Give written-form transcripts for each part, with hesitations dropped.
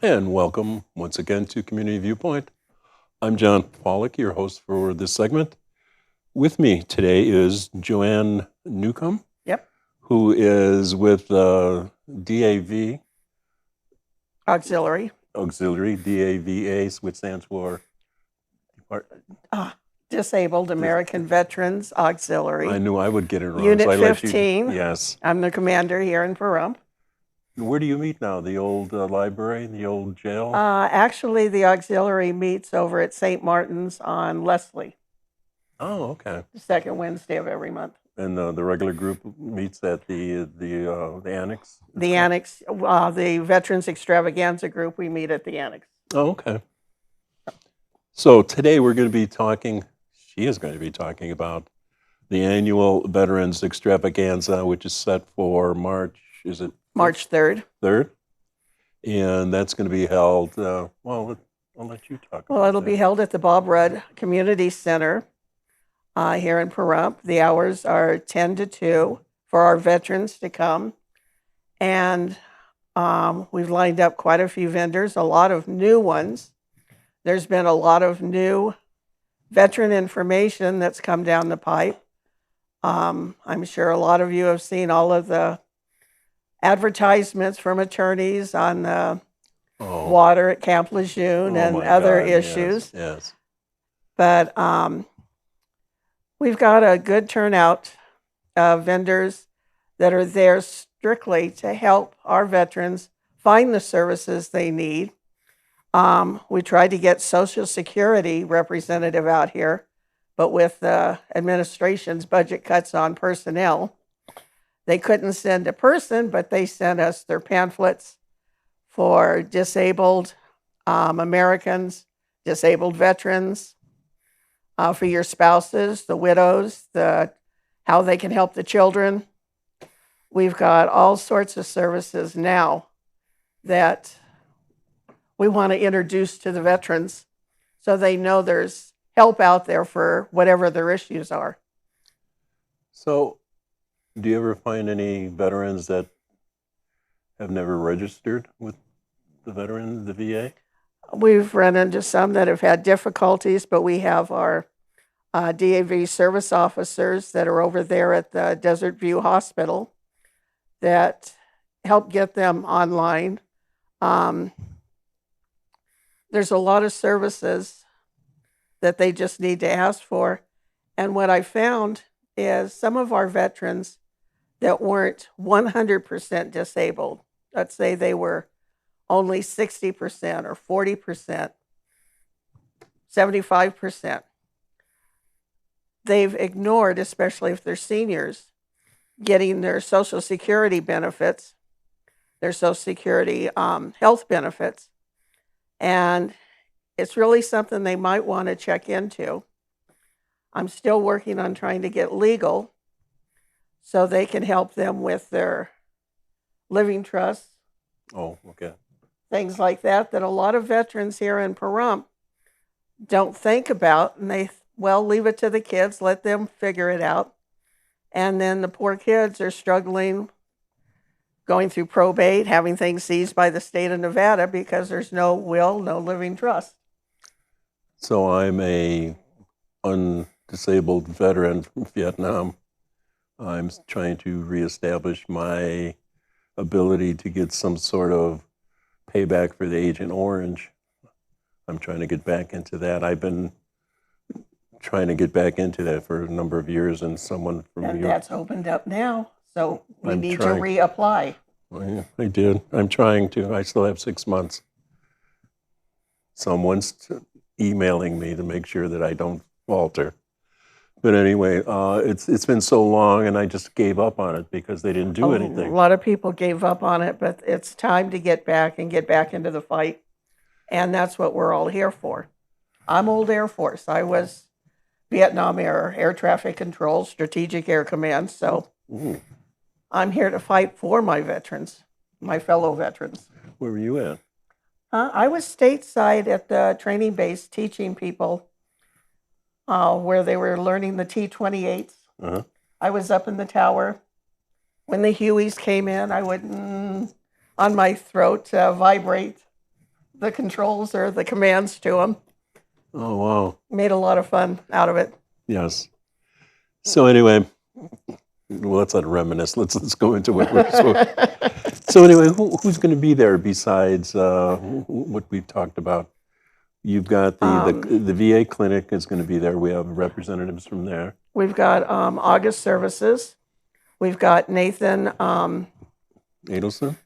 And welcome once again to Community Viewpoint. I'm John Pawlak, your host for this segment. With me today is Jo Ann Newcomb, Yep. who is with DAV, Auxiliary. DAVA, which stands for Disabled American Veterans Auxiliary. I knew I would get it wrong. Unit so I let 15. Yes. I'm the commander here in Pahrump. Where do you meet now? The old library, the old jail? Actually, the auxiliary meets over at St. Martin's on Leslie, Oh, okay. the second Wednesday of every month. And the regular group meets at the annex? The annex, the Veterans Extravaganza group, we meet at the annex. Oh, okay. So today we're going to be she is going to be talking about the annual Veterans Extravaganza, which is set for March, is it? March 3rd. 3rd? And that's going to be held, I'll let you talk about Well, it'll that. be held at the Bob Ruud Community Center here in Pahrump. The hours are 10 to 2 for our veterans to come. And we've lined up quite a few vendors, a lot of new ones. There's been a lot of new veteran information that's come down the pipe. I'm sure a lot of you have seen all of the advertisements from attorneys on the water at Camp Lejeune and other issues. Yes. But we've got a good turnout of vendors that are there strictly to help our veterans find the services they need. We tried to get Social Security representative out here, but with the administration's budget cuts on personnel, they couldn't send a person, but they sent us their pamphlets for disabled Americans, disabled veterans, for your spouses, the widows, how they can help the children. We've got all sorts of services now that we want to introduce to the veterans so they know there's help out there for whatever their issues are. So, do you ever find any veterans that have never registered with the VA? We've run into some that have had difficulties, but we have our DAV service officers that are over there at the Desert View Hospital that help get them online. There's a lot of services that they just need to ask for. And what I found is some of our veterans that weren't 100% disabled, let's say they were only 60% or 40%, 75%, they've ignored, especially if they're seniors, getting their Social Security benefits, their Social Security health benefits. And it's really something they might want to check into. I'm still working on trying to get legal so they can help them with their living trusts. Oh, okay. Things like that a lot of veterans here in Pahrump don't think about, and they, leave it to the kids, let them figure it out. And then the poor kids are struggling, going through probate, having things seized by the state of Nevada because there's no will, no living trust. So I'm a undisabled veteran from Vietnam. I'm trying to reestablish my ability to get some sort of payback for the Agent Orange. I'm trying to get back into that. I've been trying to get back into that for a number of years, and someone from And that's opened up now, so we need to reapply. Well, yeah, I did. I'm trying to. I still have 6 months. Someone's emailing me to make sure that I don't falter. But anyway, it's been so long, and I just gave up on it because they didn't do anything. A lot of people gave up on it, but it's time to get back into the fight. And that's what we're all here for. I'm old Air Force. I was Vietnam Air Traffic Control, Strategic Air Command. So I'm here to fight for my veterans, my fellow veterans. Where were you at? I was stateside at the training base teaching people where they were learning the T-28s. I was up in the tower. When the Hueys came in, I would on my throat vibrate the controls or the commands to them. Oh, wow. Made a lot of fun out of it. Yes. So anyway, well, let's not reminisce. Let's go into what we're So anyway, who's going to be there besides what we've talked about? You've got the VA clinic is going to be there. We have representatives from there. We've got August services. We've got Nathan Adelson?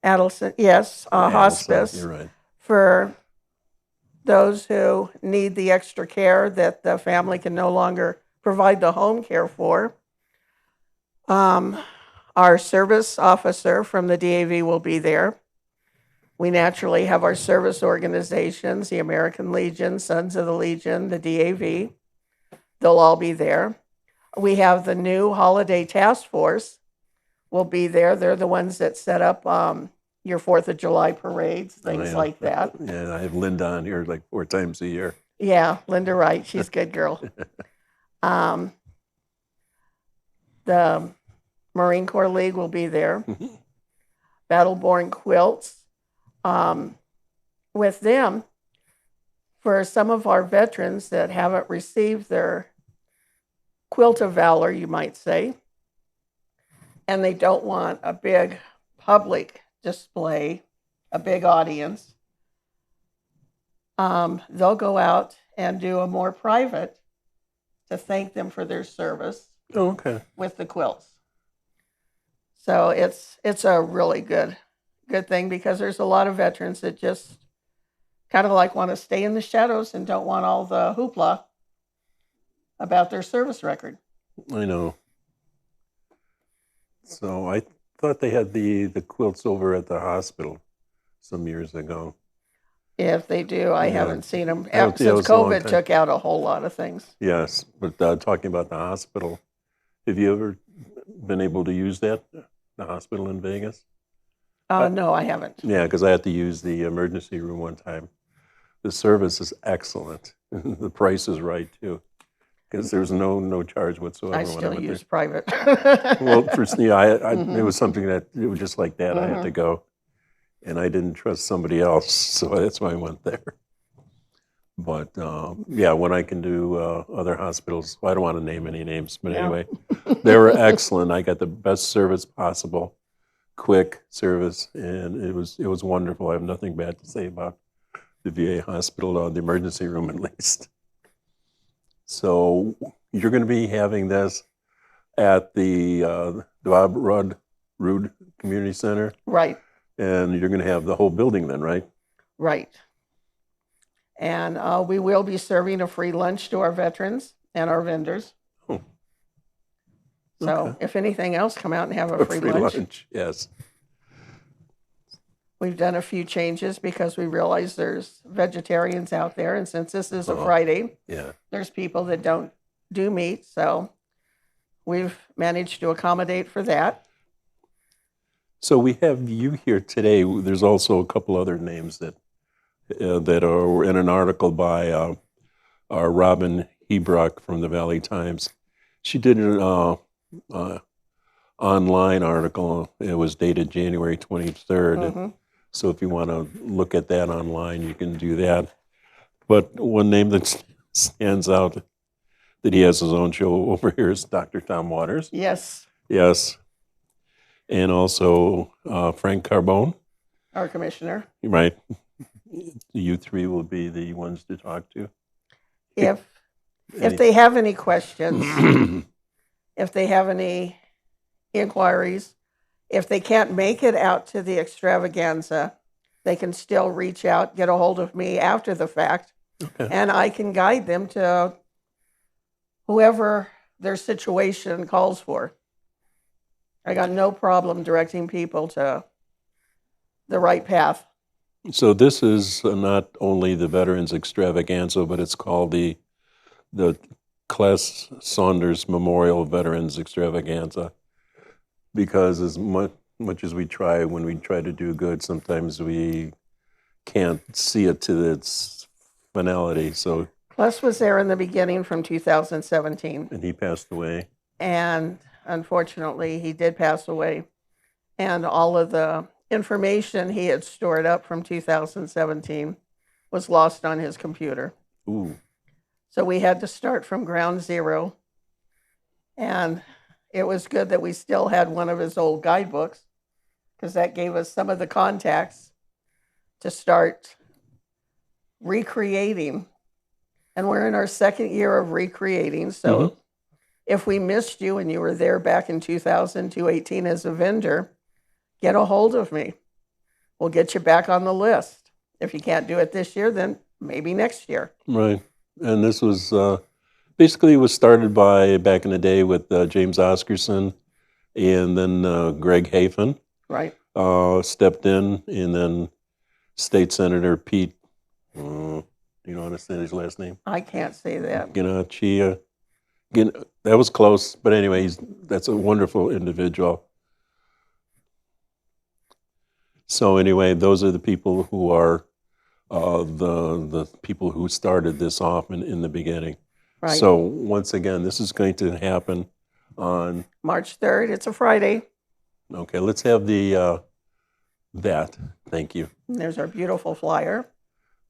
Adelson, yes, hospice. You're right. For those who need the extra care that the family can no longer provide the home care for. Our service officer from the DAV will be there. We naturally have our service organizations, the American Legion, Sons of the Legion, the DAV. They'll all be there. We have the new holiday task force will be there. They're the ones that set up your 4th of July parades, things like that. Yeah, I have Linda on here like 4 times a year. Yeah, Linda Wright. She's a good girl. The Marine Corps League will be there. Battleborn Quilts. With them, for some of our veterans that haven't received their Quilt of Valor, you might say, and they don't want a big public display, a big audience, they'll go out and do a more private to thank them for their service. Oh, okay. With the quilts. So it's a really good thing, because there's a lot of veterans that just kind of like want to stay in the shadows and don't want all the hoopla about their service record. I know. So I thought they had the quilts over at the hospital some years ago. If they do, I haven't seen them. Yeah, Since COVID took out a whole lot of things. Yes, but talking about the hospital, have you ever been able to use that, the hospital in Vegas? No, I haven't. Yeah, because I had to use the emergency room one time. The service is excellent. The price is right, too, because there's no charge whatsoever. I still use private. Well, it was something that, it was just like that. I had to go, and I didn't trust somebody else, so that's why I went there. But, yeah, when I can do other hospitals, I don't want to name any names, but anyway, they were excellent. I got the best service possible. Quick service, and it was wonderful. I have nothing bad to say about the VA hospital, the emergency room at least. So you're going to be having this at the Bob Ruud Community Center, Right. And you're going to have the whole building then, right? Right. And we will be serving a free lunch to our veterans and our vendors. Oh. So if anything else, come out and have a free lunch. Yes. We've done a few changes because we realize there's vegetarians out there. And since this is a Friday, there's people that don't do meat. So we've managed to accommodate for that. So we have you here today. There's also a couple other names that are in an article by Robin Hebrock from the Valley Times. She did an online article. It was dated January 23rd. So if you want to look at that online, you can do that. But one name that stands out that he has his own show over here is Dr. Tom Waters. Yes. Yes. And also Frank Carbone. Our commissioner. Right. You three will be the ones to talk to. If they have any questions, if they have any inquiries, if they can't make it out to the extravaganza, they can still reach out, get a hold of me after the fact, and I can guide them to whoever their situation calls for. I got no problem directing people to the right path. So this is not only the Veterans Extravaganza, but it's called the Cles Saunders Memorial Veterans Extravaganza, because as much as we try, when we try to do good, sometimes we can't see it to its finality. So Cles was there in the beginning from 2017. And he passed away. And unfortunately, he did pass away. And all of the information he had stored up from 2017 was lost on his computer. Ooh. So we had to start from ground zero. And it was good that we still had one of his old guidebooks, because that gave us some of the contacts to start recreating. And we're in our second year of recreating. So if we missed you and you were there back in 2018 as a vendor, get a hold of me. We'll get you back on the list. If you can't do it this year, then maybe next year. Right. And this was basically was started by back in the day with James Oscarson, and then Greg Hafen Right. stepped in, and then State Senator Pete, do you know how to say his last name? I can't say that. Ginachia. That was close, but anyway, that's a wonderful individual. So anyway, those are the people who are the people who started this off in the beginning. Right. So once again, this is going to happen on March 3rd. It's a Friday. Okay, let's have the that. Thank you. And there's our beautiful flyer.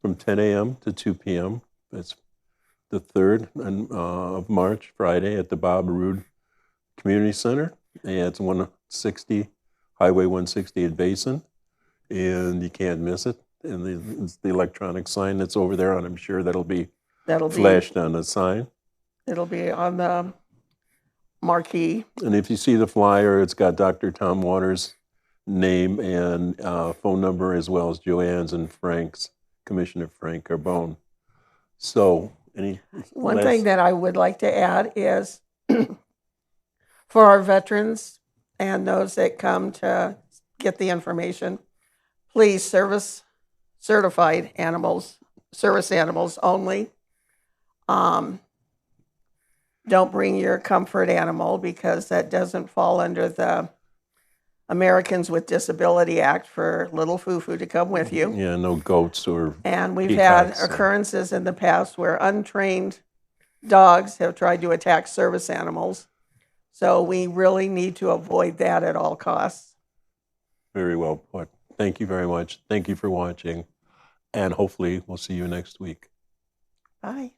From 10 a.m. to 2 p.m. That's the 3rd of March, Friday, at the Bob Ruud Community Center. And it's 160, Highway 160 at Basin. And you can't miss it. And it's the electronic sign that's over there, and I'm sure that'll be flashed on the sign. It'll be on the marquee. And if you see the flyer, it's got Dr. Tom Waters' name and phone number, as well as Joanne's and Frank's, Commissioner Frank Carbone. So, one thing that I would like to add is for our veterans and those that come to get the information, please service certified animals, service animals only. Don't bring your comfort animal, because that doesn't fall under the Americans with Disability Act for little foo-foo to come with you. Yeah, no goats or And we've peacocks. had occurrences in the past where untrained dogs have tried to attack service animals. So we really need to avoid that at all costs. Very well put. Thank you very much. Thank you for watching. And hopefully we'll see you next week. Bye.